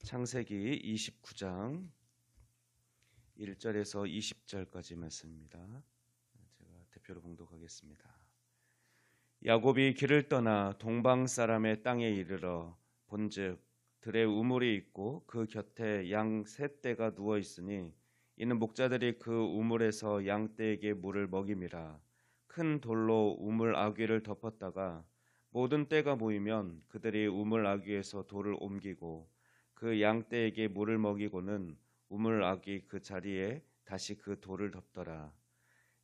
창세기 29장 1절에서 20절까지 말씀입니다. 제가 대표로 봉독하겠습니다. 야곱이 길을 떠나 동방 사람의 땅에 이르러 본즉 들에 우물이 있고 그 곁에 양 셋 떼가 누워 있으니 이는 목자들이 그 우물에서 양 떼에게 물을 먹임이라. 큰 돌로 우물 아귀를 덮었다가 모든 떼가 모이면 그들이 우물 아귀에서 돌을 옮기고 그 양 떼에게 물을 먹이고는 우물 아귀 그 자리에 다시 그 돌을 덮더라.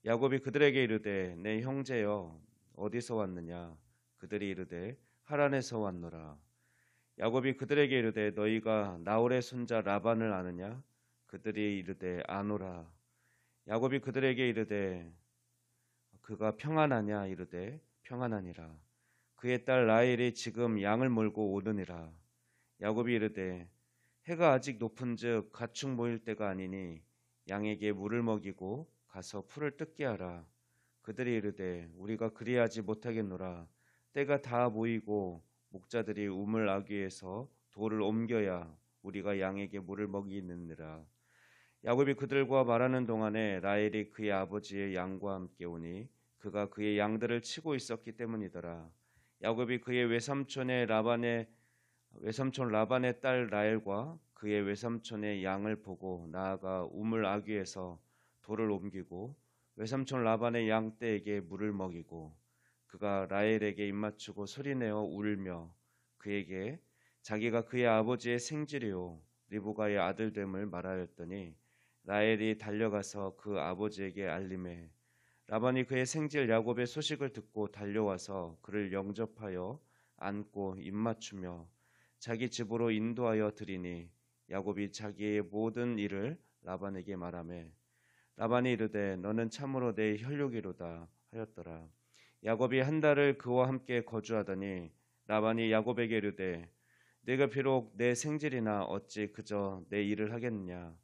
야곱이 그들에게 이르되 내 형제여 어디서 왔느냐? 그들이 이르되 하란에서 왔노라. 야곱이 그들에게 이르되 너희가 나홀의 손자 라반을 아느냐? 그들이 이르되 아노라. 야곱이 그들에게 이르되 그가 평안하냐? 이르되 평안하니라. 그의 딸 라헬이 지금 양을 몰고 오느니라. 야곱이 이르되 해가 아직 높은즉 가축 모일 때가 아니니 양에게 물을 먹이고 가서 풀을 뜯게 하라. 그들이 이르되 우리가 그리하지 못하겠노라. 때가 다 모이고 목자들이 우물 아귀에서 돌을 옮겨야 우리가 양에게 물을 먹이느니라. 야곱이 그들과 말하는 동안에 라헬이 그의 아버지의 양과 함께 오니 그가 그의 양들을 치고 있었기 때문이더라. 야곱이 그의 외삼촌 라반의 딸 라헬과 그의 외삼촌의 양을 보고 나아가 우물 아귀에서 돌을 옮기고 외삼촌 라반의 양 떼에게 물을 먹이고 그가 라헬에게 입맞추고 소리내어 울며 그에게 자기가 그의 아버지의 생질이요 리브가의 아들됨을 말하였더니 라헬이 달려가서 그 아버지에게 알림해 라반이 그의 생질 야곱의 소식을 듣고 달려와서 그를 영접하여 안고 입맞추며 자기 집으로 인도하여 드리니 야곱이 자기의 모든 일을 라반에게 말하매 라반이 이르되 너는 참으로 내 혈육이로다 하였더라. 야곱이 한 달을 그와 함께 거주하더니 라반이 야곱에게 이르되 네가 비록 내 생질이나 어찌 그저 내 일을 하겠느냐?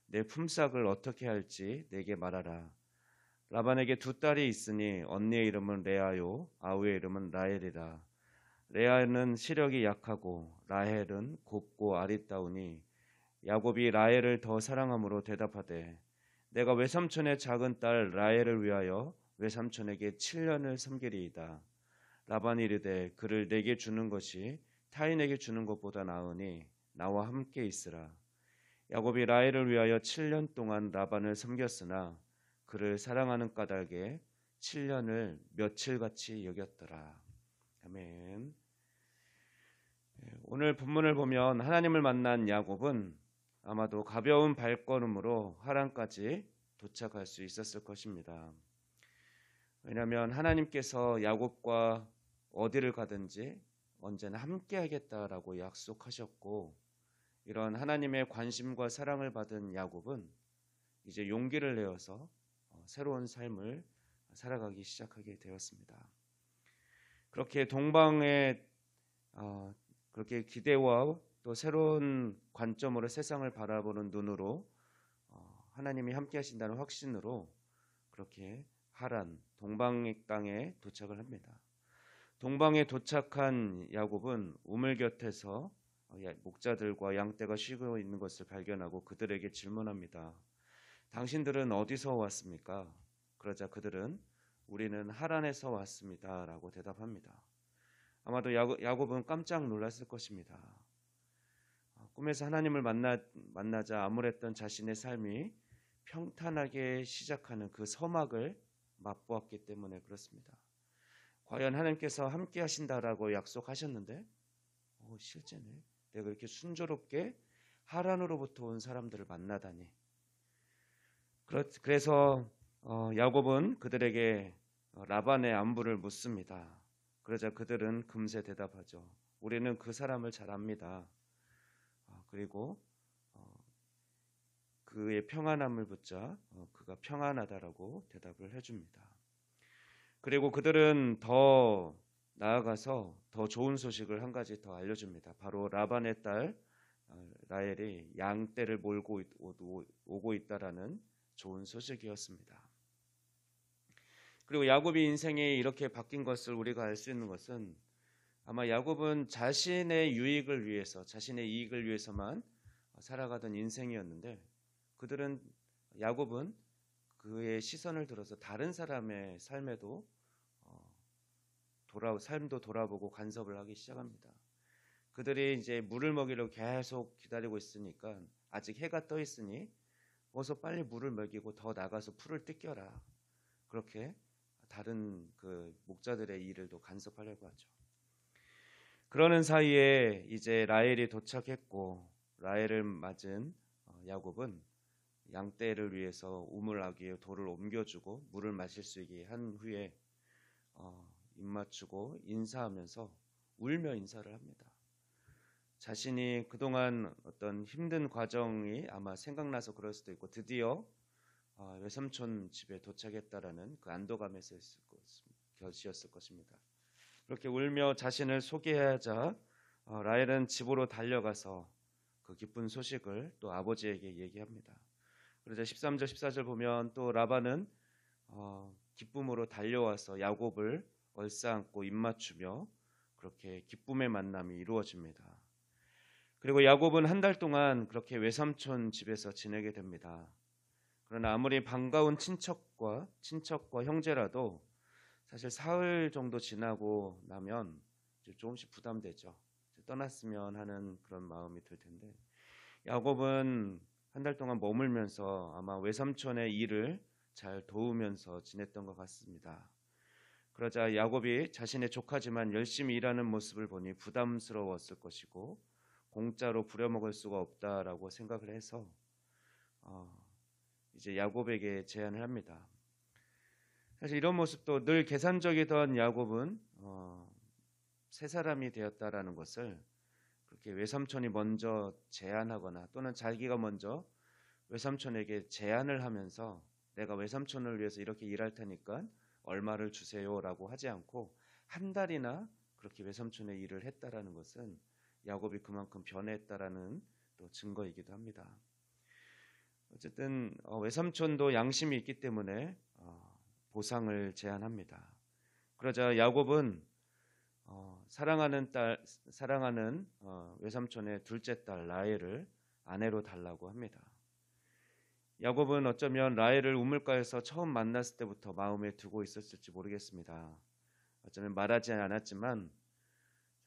내 품삯을 어떻게 할지 내게 말하라. 라반에게 두 딸이 있으니 언니의 이름은 레아요 아우의 이름은 라헬이라. 레아는 시력이 약하고 라헬은 곱고 아리따우니 야곱이 라헬을 더 사랑함으로 대답하되 내가 외삼촌의 작은 딸 라헬을 위하여 외삼촌에게 7년을 섬기리이다. 라반이 이르되 그를 내게 주는 것이 타인에게 주는 것보다 나으니 나와 함께 있으라. 야곱이 라헬을 위하여 7년 동안 라반을 섬겼으나 그를 사랑하는 까닭에 7년을 며칠같이 여겼더라. 아멘. 오늘 본문을 보면 하나님을 만난 야곱은 아마도 가벼운 발걸음으로 하란까지 도착할 수 있었을 것입니다. 왜냐하면 하나님께서 야곱과 어디를 가든지 언제나 함께 하겠다라고 약속하셨고 이런 하나님의 관심과 사랑을 받은 야곱은 이제 용기를 내어서 새로운 삶을 살아가기 시작하게 되었습니다. 그렇게 동방에 그렇게 기대와 또 새로운 관점으로 세상을 바라보는 눈으로 하나님이 함께 하신다는 확신으로 그렇게 하란 동방의 땅에 도착을 합니다. 동방에 도착한 야곱은 우물 곁에서 목자들과 양떼가 쉬고 있는 것을 발견하고 그들에게 질문합니다. 당신들은 어디서 왔습니까? 그러자 그들은 우리는 하란에서 왔습니다 라고 대답합니다. 아마도 야곱은 깜짝 놀랐을 것입니다. 꿈에서 하나님을 만나자 암울했던 자신의 삶이 평탄하게 시작하는 그 서막을 맛보았기 때문에 그렇습니다. 과연 하나님께서 함께 하신다라고 약속하셨는데 실제네. 내가 이렇게 순조롭게 하란으로부터 온 사람들을 만나다니. 그래서 야곱은 그들에게 라반의 안부를 묻습니다. 그러자 그들은 금세 대답하죠. 우리는 그 사람을 잘 압니다. 그리고 그의 평안함을 묻자 그가 평안하다라고 대답을 해줍니다. 그리고 그들은 더 나아가서 더 좋은 소식을 한 가지 더 알려줍니다. 바로 라반의 딸 라헬이 양떼를 몰고 오고 있다라는 좋은 소식이었습니다. 그리고 야곱의 인생이 이렇게 바뀐 것을 우리가 알 수 있는 것은 아마 야곱은 자신의 유익을 위해서, 자신의 이익을 위해서만 살아가던 인생이었는데 야곱은 그의 시선을 들어서 다른 사람의 삶에도 삶도 돌아보고 간섭을 하기 시작합니다. 그들이 이제 물을 먹이려고 계속 기다리고 있으니까 아직 해가 떠 있으니 어서 빨리 물을 먹이고 더 나가서 풀을 뜯겨라. 그렇게 다른 그 목자들의 일을 또 간섭하려고 하죠. 그러는 사이에 이제 라헬이 도착했고 라헬을 맞은 야곱은 양떼를 위해서 우물아귀에 돌을 옮겨주고 물을 마실 수 있게 한 후에 입 맞추고 인사하면서 울며 인사를 합니다. 자신이 그동안 어떤 힘든 과정이 아마 생각나서 그럴 수도 있고 드디어 외삼촌 집에 도착했다라는 그 안도감에서 것이었을 것입니다. 그렇게 울며 자신을 소개하자 라헬은 집으로 달려가서 그 기쁜 소식을 또 아버지에게 얘기합니다. 그러자 13절 14절 보면 또 라반은 기쁨으로 달려와서 야곱을 얼싸안고 입맞추며 그렇게 기쁨의 만남이 이루어집니다. 그리고 야곱은 한 달 동안 그렇게 외삼촌 집에서 지내게 됩니다. 그러나 아무리 반가운 친척과 형제라도 사실 사흘 정도 지나고 나면 조금씩 부담되죠. 떠났으면 하는 그런 마음이 들 텐데 야곱은 한 달 동안 머물면서 아마 외삼촌의 일을 잘 도우면서 지냈던 것 같습니다. 그러자 야곱이 자신의 조카지만 열심히 일하는 모습을 보니 부담스러웠을 것이고 공짜로 부려먹을 수가 없다라고 생각을 해서 이제 야곱에게 제안을 합니다. 사실 이런 모습도 늘 계산적이던 야곱은 새 사람이 되었다라는 것을 그렇게 외삼촌이 먼저 제안하거나 또는 자기가 먼저 외삼촌에게 제안을 하면서 내가 외삼촌을 위해서 이렇게 일할 테니까 얼마를 주세요라고 하지 않고 한 달이나 그렇게 외삼촌의 일을 했다라는 것은 야곱이 그만큼 변했다라는 또 증거이기도 합니다. 어쨌든 외삼촌도 양심이 있기 때문에 보상을 제안합니다. 그러자 야곱은 사랑하는 외삼촌의 둘째 딸 라헬을 아내로 달라고 합니다. 야곱은 어쩌면 라헬을 우물가에서 처음 만났을 때부터 마음에 두고 있었을지 모르겠습니다. 어쩌면 말하지 않았지만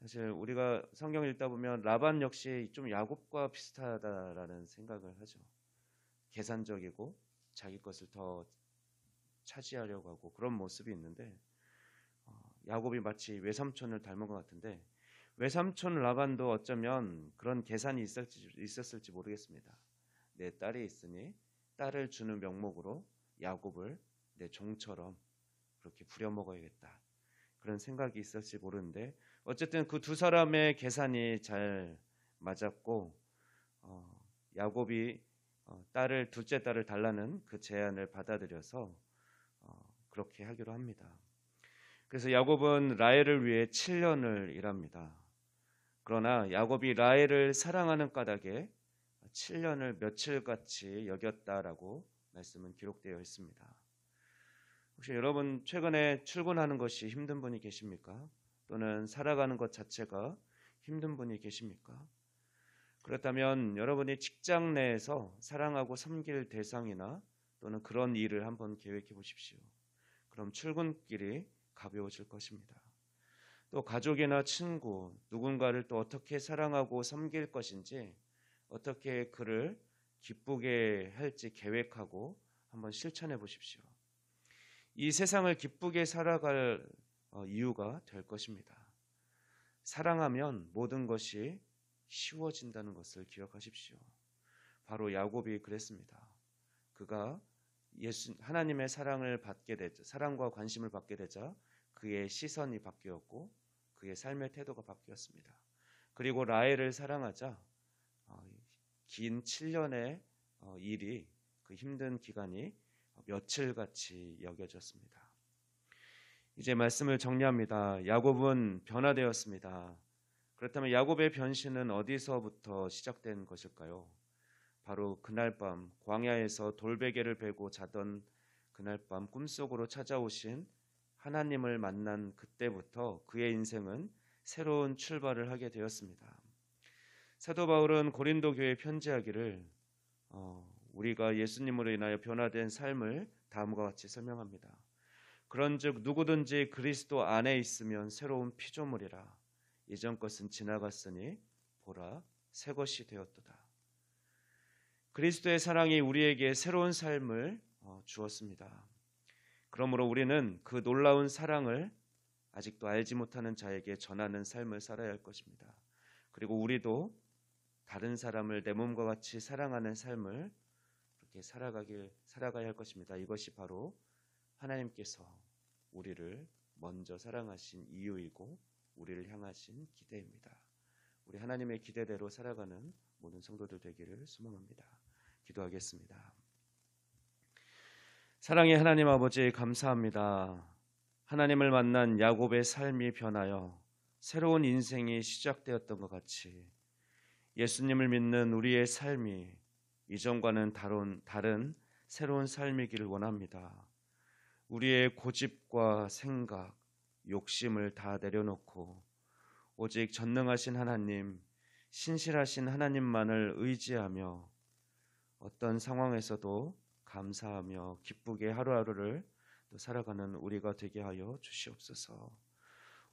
사실 우리가 성경 읽다 보면 라반 역시 좀 야곱과 비슷하다라는 생각을 하죠. 계산적이고 자기 것을 더 차지하려고 하고 그런 모습이 있는데 야곱이 마치 외삼촌을 닮은 것 같은데 외삼촌 라반도 어쩌면 그런 계산이 있었을지 모르겠습니다. 내 딸이 있으니 딸을 주는 명목으로 야곱을 내 종처럼 그렇게 부려먹어야겠다. 그런 생각이 있었을지 모르는데 어쨌든 그 두 사람의 계산이 잘 맞았고 야곱이 둘째 딸을 달라는 그 제안을 받아들여서 그렇게 하기로 합니다. 그래서 야곱은 라헬을 위해 7년을 일합니다. 그러나 야곱이 라헬을 사랑하는 까닭에 7년을 며칠같이 여겼다라고 말씀은 기록되어 있습니다. 혹시 여러분 최근에 출근하는 것이 힘든 분이 계십니까? 또는 살아가는 것 자체가 힘든 분이 계십니까? 그렇다면 여러분이 직장 내에서 사랑하고 섬길 대상이나 또는 그런 일을 한번 계획해 보십시오. 그럼 출근길이 가벼워질 것입니다. 또 가족이나 친구, 누군가를 또 어떻게 사랑하고 섬길 것인지 어떻게 그를 기쁘게 할지 계획하고 한번 실천해 보십시오. 이 세상을 기쁘게 살아갈 이유가 될 것입니다. 사랑하면 모든 것이 쉬워진다는 것을 기억하십시오. 바로 야곱이 그랬습니다. 그가 하나님의 사랑과 관심을 받게 되자 그의 시선이 바뀌었고 그의 삶의 태도가 바뀌었습니다. 그리고 라헬을 사랑하자 긴 7년의 일이 그 힘든 기간이 며칠같이 여겨졌습니다. 이제 말씀을 정리합니다. 야곱은 변화되었습니다. 그렇다면 야곱의 변신은 어디서부터 시작된 것일까요? 바로 그날 밤 광야에서 돌베개를 베고 자던 그날 밤 꿈속으로 찾아오신 하나님을 만난 그때부터 그의 인생은 새로운 출발을 하게 되었습니다. 사도 바울은 고린도 교회에 편지하기를 우리가 예수님으로 인하여 변화된 삶을 다음과 같이 설명합니다. 그런즉 누구든지 그리스도 안에 있으면 새로운 피조물이라. 이전 것은 지나갔으니 보라 새 것이 되었도다. 그리스도의 사랑이 우리에게 새로운 삶을 주었습니다. 그러므로 우리는 그 놀라운 사랑을 아직도 알지 못하는 자에게 전하는 삶을 살아야 할 것입니다. 그리고 우리도 다른 사람을 내 몸과 같이 사랑하는 삶을 그렇게 살아가야 할 것입니다. 이것이 바로 하나님께서 우리를 먼저 사랑하신 이유이고 우리를 향하신 기대입니다. 우리 하나님의 기대대로 살아가는 모든 성도들 되기를 소망합니다. 기도하겠습니다. 사랑의 하나님 아버지 감사합니다. 하나님을 만난 야곱의 삶이 변하여 새로운 인생이 시작되었던 것 같이 예수님을 믿는 우리의 삶이 이전과는 다른 새로운 삶이기를 원합니다. 우리의 고집과 생각, 욕심을 다 내려놓고 오직 전능하신 하나님, 신실하신 하나님만을 의지하며 어떤 상황에서도 감사하며 기쁘게 하루하루를 또 살아가는 우리가 되게 하여 주시옵소서.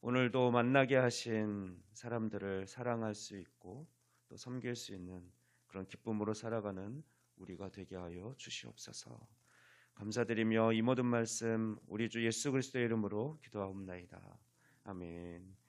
오늘도 만나게 하신 사람들을 사랑할 수 있고 또 섬길 수 있는 그런 기쁨으로 살아가는 우리가 되게 하여 주시옵소서. 감사드리며 이 모든 말씀 우리 주 예수 그리스도의 이름으로 기도하옵나이다. 아멘.